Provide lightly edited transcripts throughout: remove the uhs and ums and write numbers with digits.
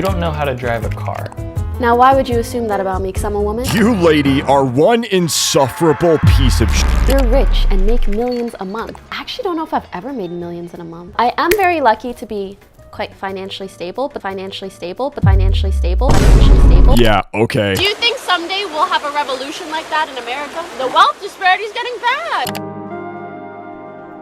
don't know how to drive a car. Now, why would you assume that about me? Because I'm a woman? You, lady, are one insufferable piece of shit. You're rich and make millions a month. I actually don't know if I've ever made millions in a month. I am very lucky to be quite financially stable. Yeah, okay. Do you think someday we'll have a revolution like that in America? The wealth disparity is getting bad.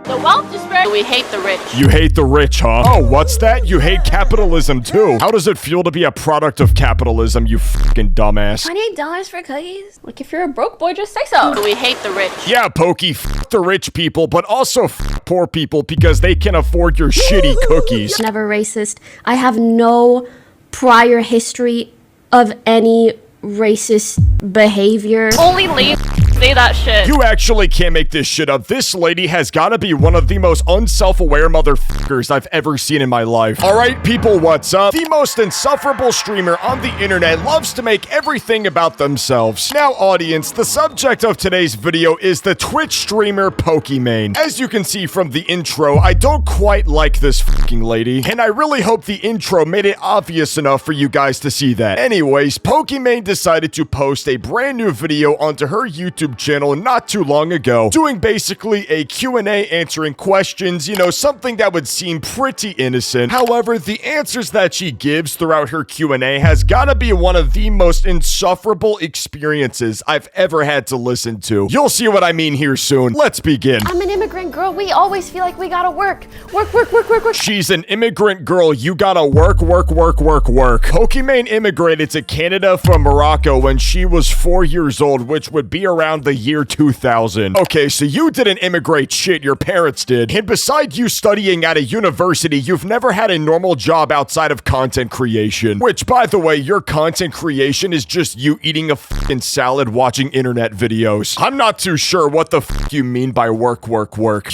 The wealth disparity. We hate the rich. You hate the rich, huh? Oh, what's that? You hate capitalism, too. How does it feel to be a product of capitalism, you fucking dumbass? $28 for cookies? Like, if you're a broke boy, just say so. We hate the rich. Yeah, Pokey, f the rich people, but also f poor people because they can afford your shitty cookies. Never racist. I have no prior history of any racist behavior. Only leave. Say that shit. You actually can't make this shit up. This lady has gotta be one of the most unself-aware motherfuckers I've ever seen in my life. Alright, people, what's up? The most insufferable streamer on the internet loves to make everything about themselves. Now, audience, the subject of today's video is the Twitch streamer Pokimane. As you can see from the intro, I don't quite like this fucking lady, and I really hope the intro made it obvious enough for you guys to see that. Anyways, Pokimane decided to post a brand new video onto her YouTube channel not too long ago, doing basically a Q&A answering questions, you know, something that would seem pretty innocent. However, the answers that she gives throughout her Q&A has gotta be one of the most insufferable experiences I've ever had to listen to. You'll see what I mean here soon. Let's begin. I'm an immigrant girl. We always feel like we gotta work. Work. She's an immigrant girl. You gotta work. Pokimane immigrated to Canada from Morocco when she was 4 years old, which would be around the year 2000. Okay, so you didn't immigrate shit, your parents did. And beside you studying at a university, you've never had a normal job outside of content creation. Which, by the way, your content creation is just you eating a fucking salad watching internet videos. I'm not too sure what the fuck you mean by work.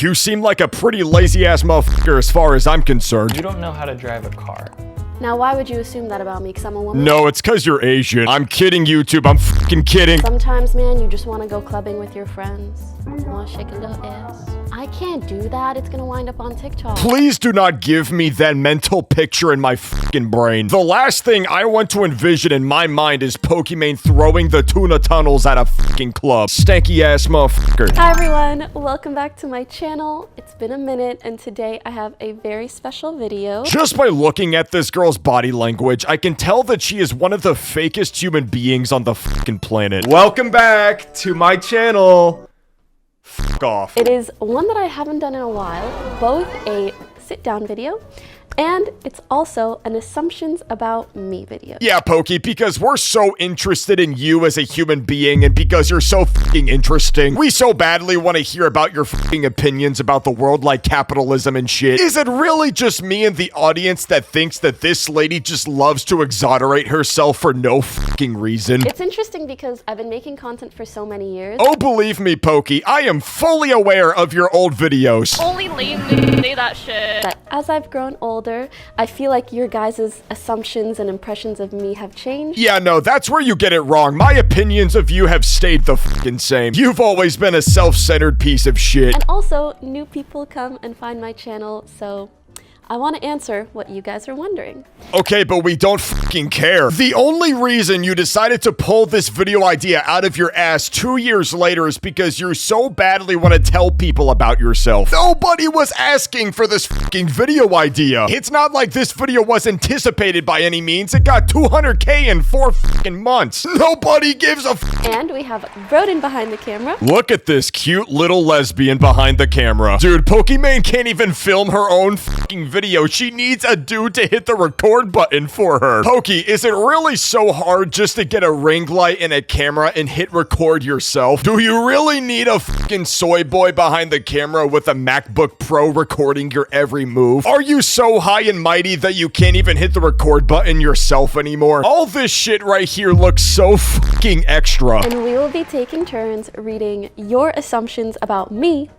You seem like a pretty lazy ass motherfucker as far as I'm concerned. You don't know how to drive a car. Now, why would you assume that about me? Because I'm a woman? No, it's because you're Asian. I'm kidding, YouTube. I'm fucking kidding. Sometimes, man, you just want to go clubbing with your friends. Want to shake a little ass. I can't do that. It's going to wind up on TikTok. Please do not give me that mental picture in my fucking brain. The last thing I want to envision in my mind is Pokimane throwing the tuna tunnels at a fucking club. Stanky ass motherfucker. Hi, everyone. Welcome back to my channel. It's been a minute, and today I have a very special video. Just by looking at this girl's body language, I can tell that she is one of the fakest human beings on the fucking planet. Welcome back to my channel. Fuck off. It is one that I haven't done in a while, both a sit-down video, and it's also an assumptions about me video. Yeah, Pokey, because we're so interested in you as a human being, and because you're so fucking interesting, we so badly want to hear about your fucking opinions about the world like capitalism and shit. Is it really just me and the audience that thinks that this lady just loves to exonerate herself for no fucking reason? It's interesting because I've been making content for so many years. Oh, believe me, Pokey, I am fully aware of your old videos. Only leave. Say that shit. But as I've grown older, I feel like your guys' assumptions and impressions of me have changed. Yeah, no, that's where you get it wrong. My opinions of you have stayed the fucking same. You've always been a self-centered piece of shit. And also, new people come and find my channel, so I want to answer what you guys are wondering. Okay, but we don't fucking care. The only reason you decided to pull this video idea out of your ass 2 years later is because you so badly want to tell people about yourself. Nobody was asking for this fucking video idea. It's not like this video was anticipated by any means. It got 200K in 4 fucking months. Nobody gives a f. And we have Broden behind the camera. Look at this cute little lesbian behind the camera. Dude, Pokimane can't even film her own fucking video. She needs a dude to hit the record button for her. Pokey, is it really so hard just to get a ring light and a camera and hit record yourself? Do you really need a fucking soy boy behind the camera with a MacBook Pro recording your every move? Are you so high and mighty that you can't even hit the record button yourself anymore? All this shit right here looks so fucking extra. And we will be taking turns reading your assumptions about me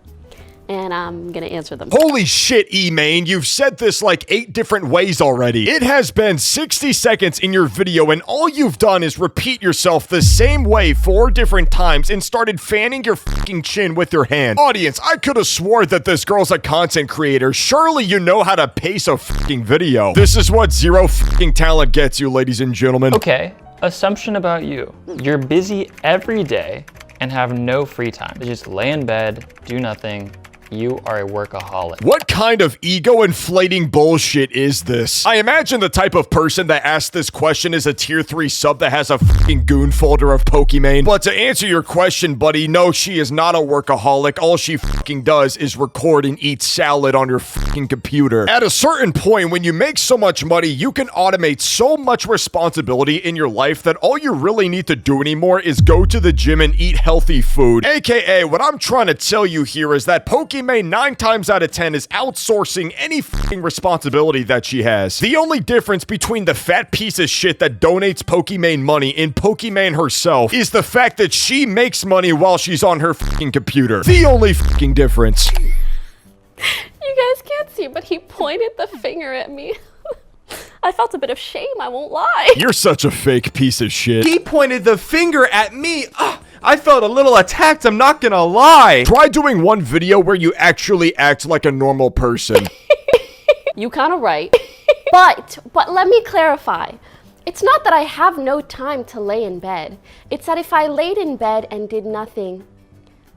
and I'm gonna answer them. Holy shit, E-Main, you've said this like 8 different ways already. It has been 60 seconds in your video and all you've done is repeat yourself the same way 4 different times and started fanning your fucking chin with your hand. Audience, I could have swore that this girl's a content creator. Surely you know how to pace a fucking video. This is what 0 fucking talent gets you, ladies and gentlemen. Okay, assumption about you. You're busy every day and have no free time. You just lay in bed, do nothing. You are a workaholic. What kind of ego-inflating bullshit is this? I imagine the type of person that asked this question is a tier 3 sub that has a fucking goon folder of Pokimane. But to answer your question, buddy, no, she is not a workaholic. All she fucking does is record and eat salad on your fucking computer. At a certain point, when you make so much money, you can automate so much responsibility in your life that all you really need to do anymore is go to the gym and eat healthy food. AKA, what I'm trying to tell you here is that Pokimane 9 times out of 10 is outsourcing any fucking responsibility that she has. The only difference between the fat piece of shit that donates Pokimane money and Pokimane herself is the fact that she makes money while she's on her fucking computer. The only fucking difference. You guys can't see, but he pointed the finger at me. I felt a bit of shame, I won't lie. You're such a fake piece of shit. He pointed the finger at me. I felt a little attacked, I'm not gonna lie. Try doing one video where you actually act like a normal person. You kind of right. But let me clarify. It's not that I have no time to lay in bed. It's that if I laid in bed and did nothing,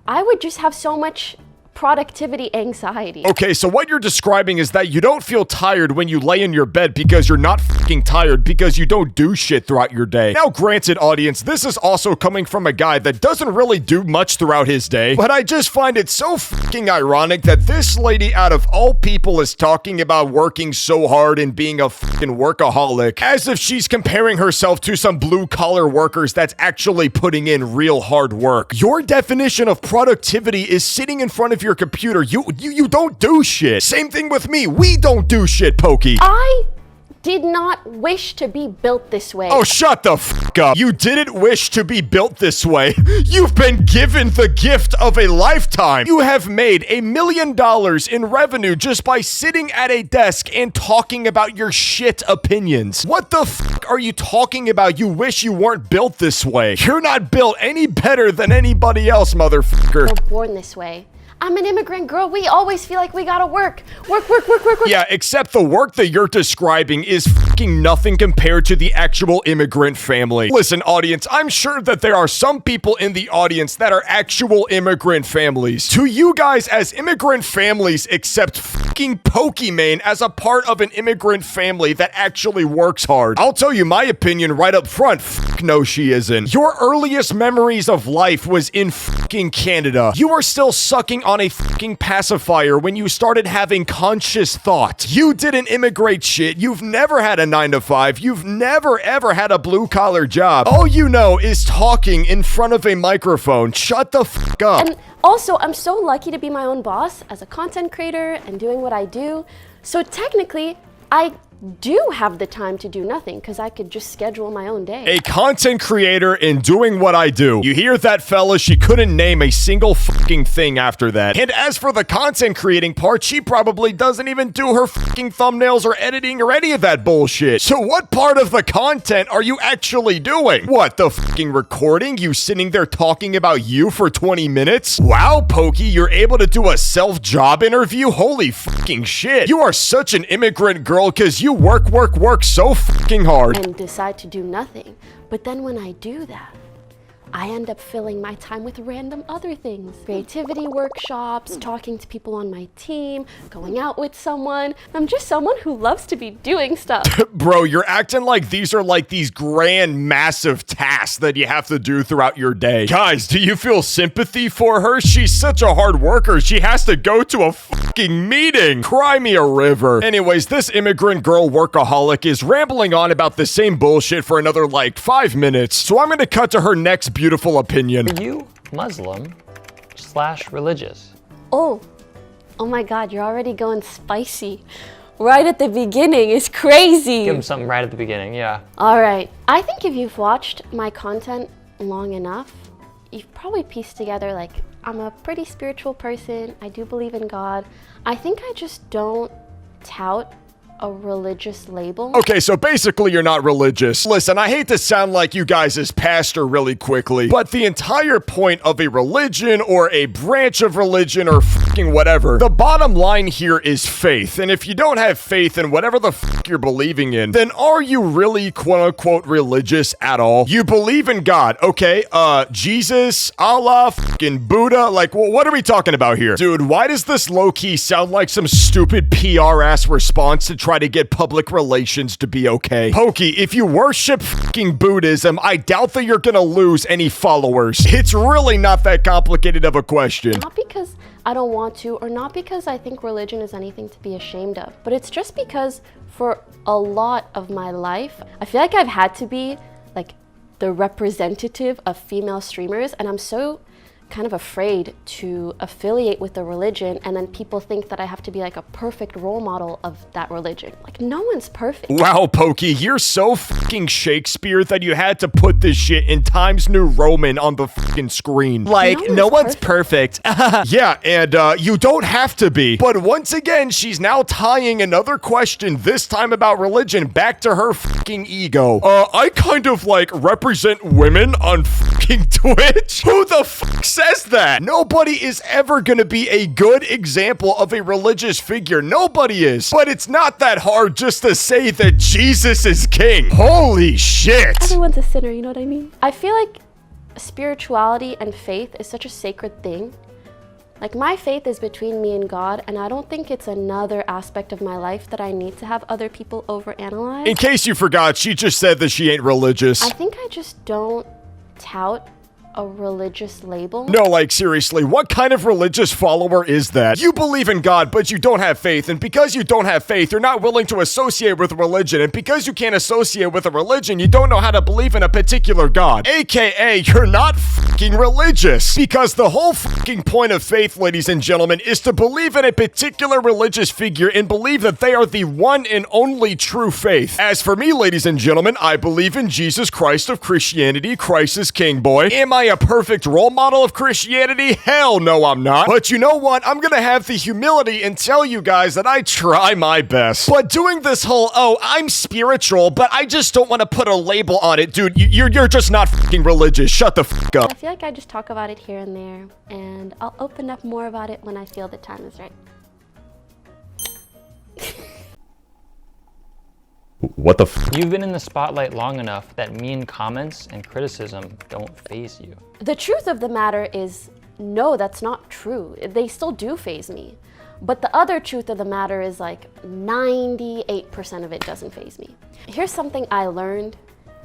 I would just have so much productivity anxiety. Okay, so what you're describing is that you don't feel tired when you lay in your bed because you're not fucking tired because you don't do shit throughout your day. Now, granted, audience, this is also coming from a guy that doesn't really do much throughout his day, but I just find it so fucking ironic that this lady, out of all people, is talking about working so hard and being a fucking workaholic, as if she's comparing herself to some blue-collar workers that's actually putting in real hard work. Your definition of productivity is sitting in front of your computer. You don't do shit. Same thing with me. We don't do shit, Pokey. I did not wish to be built this way. Oh, shut the fuck up. You didn't wish to be built this way. You've been given the gift of a lifetime. You have made $1 million in revenue just by sitting at a desk and talking about your shit opinions. What the fuck are you talking about? You wish you weren't built this way. You're not built any better than anybody else, motherfucker. I was born this way. I'm an immigrant girl. We always feel like we gotta work. Work. Yeah, except the work that you're describing is fucking nothing compared to the actual immigrant family. Listen, audience, I'm sure that there are some people in the audience that are actual immigrant families. To you guys as immigrant families accept fucking Pokimane as a part of an immigrant family that actually works hard. I'll tell you my opinion right up front. Fuck no, she isn't. Your earliest memories of life was in fucking Canada. You were still sucking on a fucking pacifier when you started having conscious thought. You didn't immigrate shit. You've never had a 9-to-5. You've never ever had a blue-collar job. All you know is talking in front of a microphone. Shut the fuck up. And also, I'm so lucky to be my own boss as a content creator and doing what I do. So technically, I do have the time to do nothing because I could just schedule my own day. A content creator and doing what I do. You hear that, fella? She couldn't name a single fucking thing after that. And as for the content creating part, she probably doesn't even do her fucking thumbnails or editing or any of that bullshit. So what part of the content are you actually doing? What, the fucking recording? You sitting there talking about you for 20 minutes? Wow, Pokey, you're able to do a self-job interview? Holy fucking shit. You are such an immigrant girl because you work so fucking hard. And decide to do nothing. But then when I do that, I end up filling my time with random other things. Creativity workshops, talking to people on my team, going out with someone. I'm just someone who loves to be doing stuff. Bro, you're acting like these are like these grand, massive tasks that you have to do throughout your day. Guys, do you feel sympathy for her? She's such a hard worker. She has to go to a fucking meeting. Cry me a river. Anyways, this immigrant girl workaholic is rambling on about the same bullshit for another like 5 minutes. So I'm gonna cut to her next beautiful opinion. Are you Muslim/religious? Oh my God, you're already going spicy. Right at the beginning is crazy. Give him something right at the beginning, yeah. All right, I think if you've watched my content long enough, you've probably pieced together, like, I'm a pretty spiritual person. I do believe in God. I think I just don't tout a religious label. Okay, so basically you're not religious. Listen, I hate to sound like you guys as pastor really quickly, but the entire point of a religion or a branch of religion or fucking whatever, the bottom line here is faith. And if you don't have faith in whatever the fuck you're believing in, then are you really quote-unquote religious at all? You believe in God, okay? Jesus, Allah, fucking Buddha, like, well, what are we talking about here? Dude, why does this low-key sound like some stupid PR-ass response to try to get public relations to be okay? Pokey, if you worship fucking Buddhism, I doubt that you're gonna lose any followers. It's really not that complicated of a question. Not because I don't want to, or not because I think religion is anything to be ashamed of, but it's just because for a lot of my life, I feel like I've had to be like the representative of female streamers, and I'm so kind of afraid to affiliate with the religion, and then people think that I have to be like a perfect role model of that religion. Like, no one's perfect. Wow, Pokey, you're so fucking Shakespeare that you had to put this shit in Times New Roman on the fucking screen. Like, no one's perfect. Yeah, and you don't have to be. But once again, she's now tying another question, this time about religion, back to her fucking ego. I kind of like represent women on fucking Twitch? Who the fuck says that? Nobody is ever gonna be a good example of a religious figure. Nobody is. But it's not that hard just to say that Jesus is king. Holy shit. Everyone's a sinner, you know what I mean? I feel like spirituality and faith is such a sacred thing. Like, my faith is between me and God, and I don't think it's another aspect of my life that I need to have other people overanalyze. In case you forgot, she just said that she ain't religious. I think I just don't tout a religious label. No, like, seriously, what kind of religious follower is that? You believe in God, but you don't have faith, and because you don't have faith, you're not willing to associate with religion, and because you can't associate with a religion, you don't know how to believe in a particular God. AKA, you're not fucking religious. Because the whole fucking point of faith, ladies and gentlemen, is to believe in a particular religious figure and believe that they are the one and only true faith. As for me, ladies and gentlemen, I believe in Jesus Christ of Christianity. Christ is King, boy. Am I a perfect role model of Christianity? Hell no, I'm not. But you know what? I'm gonna have the humility and tell you guys that I try my best. But doing this whole, oh, I'm spiritual, but I just don't want to put a label on it, dude, you're just not fucking religious. Shut the fuck up. I feel like I just talk about it here and there, and I'll open up more about it when I feel the time is right. What the f? You've been in the spotlight long enough that mean comments and criticism don't faze you. The truth of the matter is, no, that's not true. They still do faze me. But the other truth of the matter is, like, 98% of it doesn't faze me. Here's something I learned,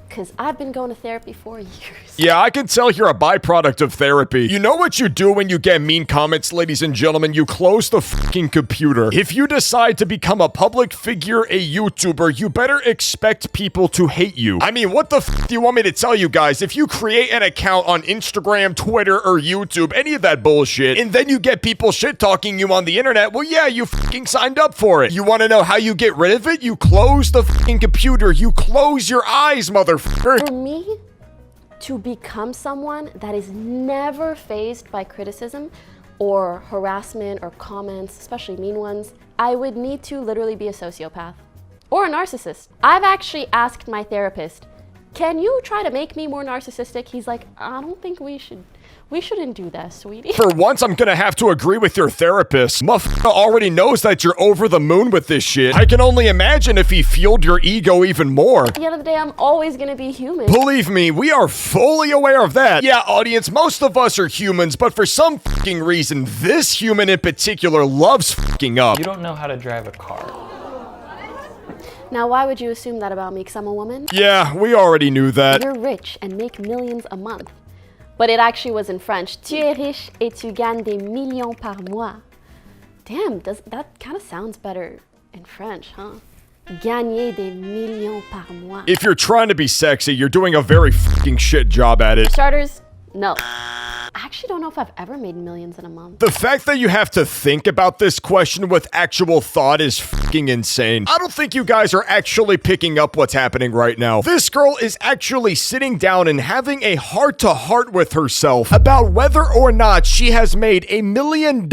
because I've been going to therapy for years. Yeah, I can tell you're a byproduct of therapy. You know what you do when you get mean comments, ladies and gentlemen? You close the fucking computer. If you decide to become a public figure, a YouTuber, you better expect people to hate you. I mean, what the f do you want me to tell you guys? If you create an account on Instagram, Twitter, or YouTube, any of that bullshit, and then you get people shit-talking you on the internet, well, yeah, you fucking signed up for it. You want to know how you get rid of it? You close the fucking computer. You close your eyes, motherfucker. For me to become someone that is never fazed by criticism or harassment or comments, especially mean ones, I would need to literally be a sociopath or a narcissist. I've actually asked my therapist, can you try to make me more narcissistic? He's like, I don't think we shouldn't do that, sweetie. For once, I'm gonna have to agree with your therapist. Motherfucker already knows that you're over the moon with this shit. I can only imagine if he fueled your ego even more. At the end of the day, I'm always gonna be human. Believe me, we are fully aware of that. Yeah, audience, most of us are humans, but for some fucking reason, this human in particular loves fucking up. You don't know how to drive a car. Now, why would you assume that about me? Because I'm a woman? Yeah, we already knew that. You're rich and make millions a month. But it actually was in French. Tu es riche et tu gagnes des millions par mois. Damn, that kind of sounds better in French, huh? Gagner des millions par mois. If you're trying to be sexy, you're doing a very fucking shit job at it. Starters, no. I actually don't know if I've ever made millions in a month. The fact that you have to think about this question with actual thought is fucking insane. I don't think you guys are actually picking up what's happening right now. This girl is actually sitting down and having a heart-to-heart with herself about whether or not she has made $1 million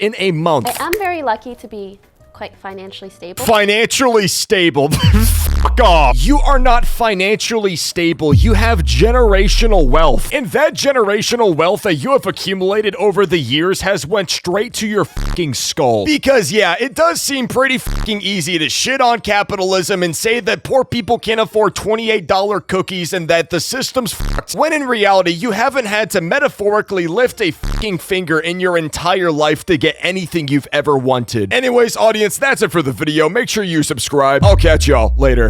in a month. I am very lucky to be quite financially stable. Financially stable. Fuck off. You are not financially stable. You have generational wealth. And that generational wealth that you have accumulated over the years has went straight to your fucking skull. Because yeah, it does seem pretty fucking easy to shit on capitalism and say that poor people can't afford $28 cookies and that the system's fucked. When in reality, you haven't had to metaphorically lift a fucking finger in your entire life to get anything you've ever wanted. Anyways, audience, that's it for the video. Make sure you subscribe. I'll catch y'all later.